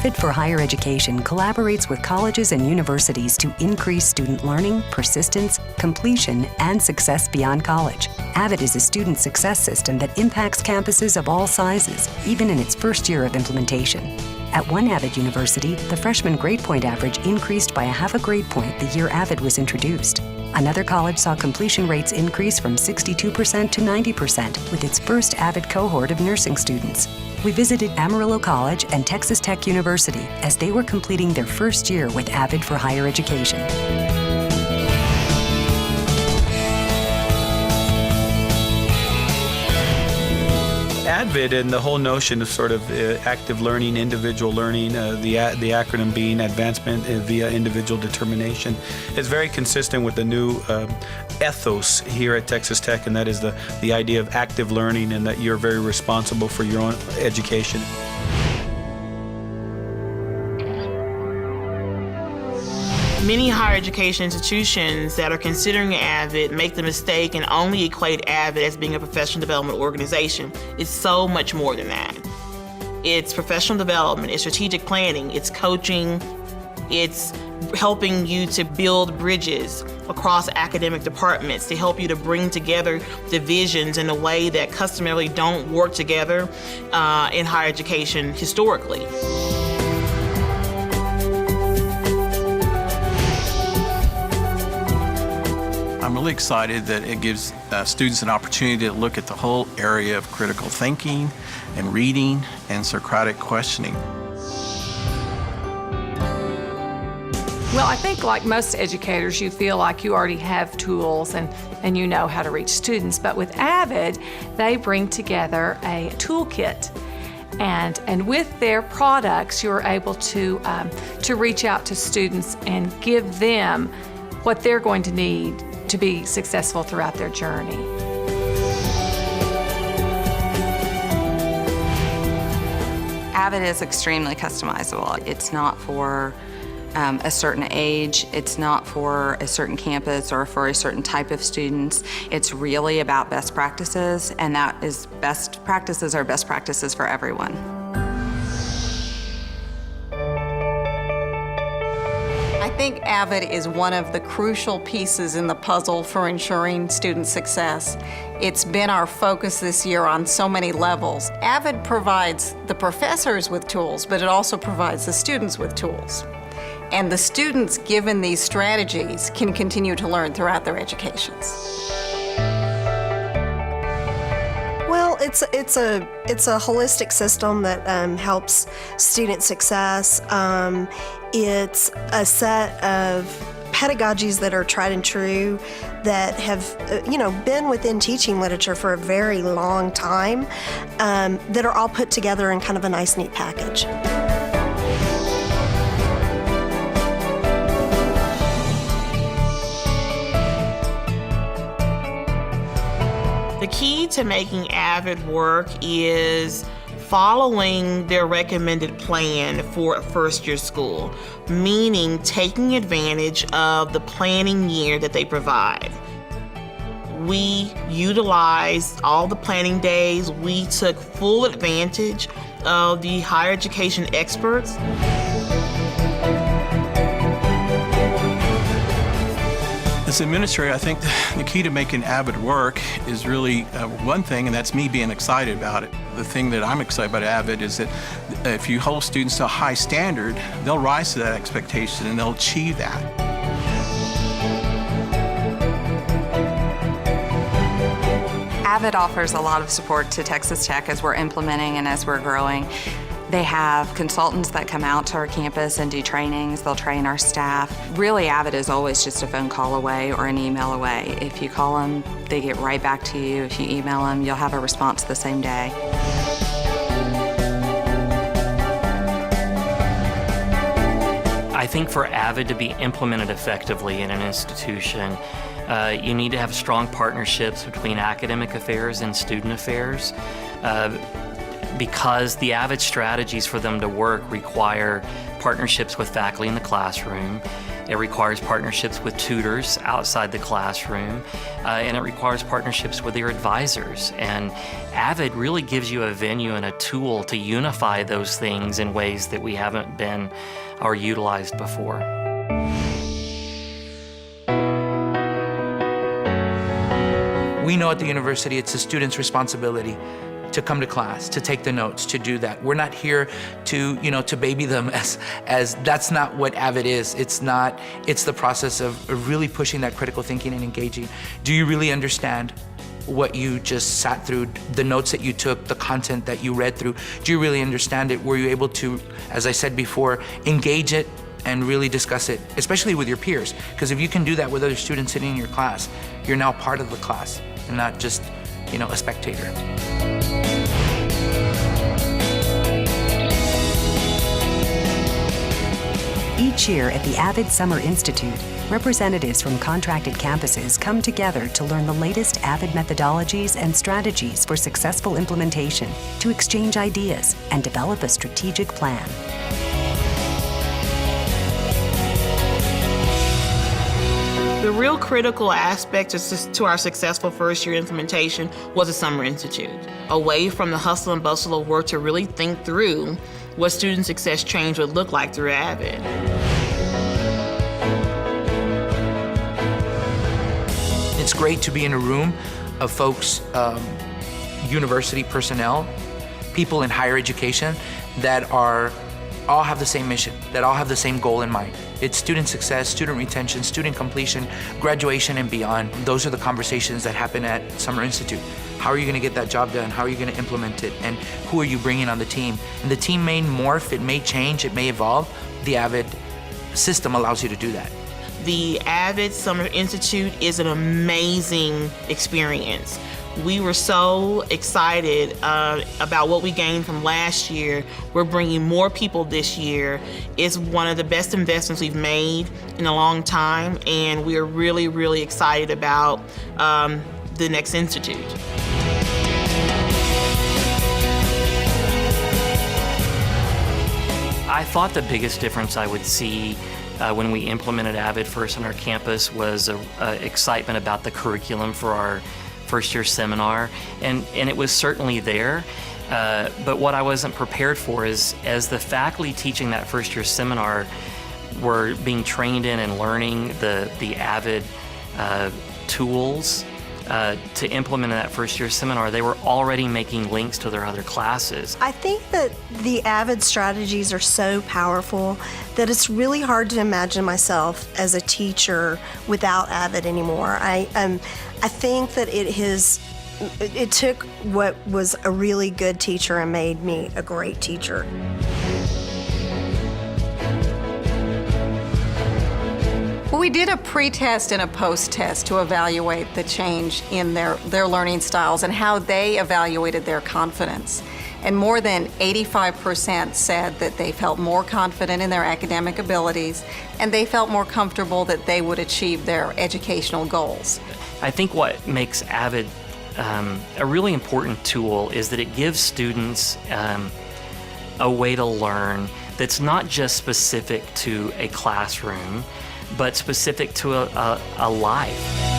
AVID for Higher Education collaborates with colleges and universities to increase student learning, persistence, completion, and success beyond college. AVID is a student success system that impacts campuses of all sizes, even in its first year of implementation. At one AVID university, the freshman grade point average increased by a half a grade point the year AVID was introduced. Another college saw completion rates increase from 62% to 90% with its first AVID cohort of nursing students. We visited Amarillo College and Texas Tech University as they were completing their first year with AVID for Higher Education. AVID and the whole notion of sort of active learning, individual learning, the acronym being advancement via individual determination, is very consistent with the new ethos here at Texas Tech, and that is the idea of active learning and that you're very responsible for your own education. Many higher education institutions that are considering AVID make the mistake and only equate AVID as being a professional development organization. It's so much more than that. It's professional development, it's strategic planning, it's coaching, it's helping you to build bridges across academic departments to help you to bring together divisions in a way that customarily don't work together in higher education historically. I'm really excited that it gives students an opportunity to look at the whole area of critical thinking and reading and Socratic questioning. Well, I think like most educators, you feel like you already have tools and you know how to reach students. But with AVID, they bring together a toolkit. And with their products, you're able to reach out to students and give them what they're going to need to be successful throughout their journey. AVID is extremely customizable. It's not for a certain age, it's not for a certain campus or for a certain type of students. It's really about best practices, and that is best practices are best practices for everyone. I think AVID is one of the crucial pieces in the puzzle for ensuring student success. It's been our focus this year on so many levels. AVID provides the professors with tools, but it also provides the students with tools. And the students, given these strategies, can continue to learn throughout their educations. Well, it's a holistic system that helps student success. It's a set of pedagogies that are tried and true that have been within teaching literature for a very long time, that are all put together in kind of a nice, neat package. The key to making AVID work is following their recommended plan for a first-year school, meaning taking advantage of the planning year that they provide. We utilized all the planning days. We took full advantage of the higher education experts. As an administrator, I think the key to making AVID work is really one thing, and that's me being excited about it. The thing that I'm excited about AVID is that if you hold students to a high standard, they'll rise to that expectation and they'll achieve that. AVID offers a lot of support to Texas Tech as we're implementing and as we're growing. They have consultants that come out to our campus and do trainings. They'll train our staff. Really, AVID is always just a phone call away or an email away. If you call them, they get right back to you. If you email them, you'll have a response the same day. I think for AVID to be implemented effectively in an institution, you need to have strong partnerships between academic affairs and student affairs. Because the AVID strategies for them to work require partnerships with faculty in the classroom. It requires partnerships with tutors outside the classroom, and it requires partnerships with your advisors. And AVID really gives you a venue and a tool to unify those things in ways that we haven't been or utilized before. We know at the university it's the student's responsibility to come to class, to take the notes, to do that. We're not here to, to baby them as that's not what AVID is. It's the process of really pushing that critical thinking and engaging. Do you really understand what you just sat through, the notes that you took, the content that you read through? Do you really understand it? Were you able to, as I said before, engage it and really discuss it, especially with your peers? Because if you can do that with other students sitting in your class, you're now part of the class and not just, a spectator. Each year at the AVID Summer Institute, representatives from contracted campuses come together to learn the latest AVID methodologies and strategies for successful implementation, to exchange ideas and develop a strategic plan. The real critical aspect to our successful first-year implementation was the Summer Institute. Away from the hustle and bustle of work to really think through what student success change would look like through AVID. It's great to be in a room of folks, university personnel, people in higher education that all have the same mission, that all have the same goal in mind. It's student success, student retention, student completion, graduation, and beyond. Those are the conversations that happen at Summer Institute. How are you gonna get that job done? How are you gonna implement it? And who are you bringing on the team? And the team may morph, it may change, it may evolve. The AVID system allows you to do that. The AVID Summer Institute is an amazing experience. We were so excited about what we gained from last year. We're bringing more people this year. It's one of the best investments we've made in a long time, and we are really, really excited about the next institute. I thought the biggest difference I would see when we implemented AVID first on our campus was excitement about the curriculum for our first-year seminar, and it was certainly there. But what I wasn't prepared for is, as the faculty teaching that first-year seminar were being trained in and learning the AVID tools to implement in that first-year seminar, they were already making links to their other classes. I think that the AVID strategies are so powerful that it's really hard to imagine myself as a teacher without AVID anymore. I think that it took what was a really good teacher and made me a great teacher. Well, we did a pre-test and a post-test to evaluate the change in their learning styles and how they evaluated their confidence. And more than 85% said that they felt more confident in their academic abilities, and they felt more comfortable that they would achieve their educational goals. I think what makes AVID a really important tool is that it gives students a way to learn that's not just specific to a classroom, but specific to a life.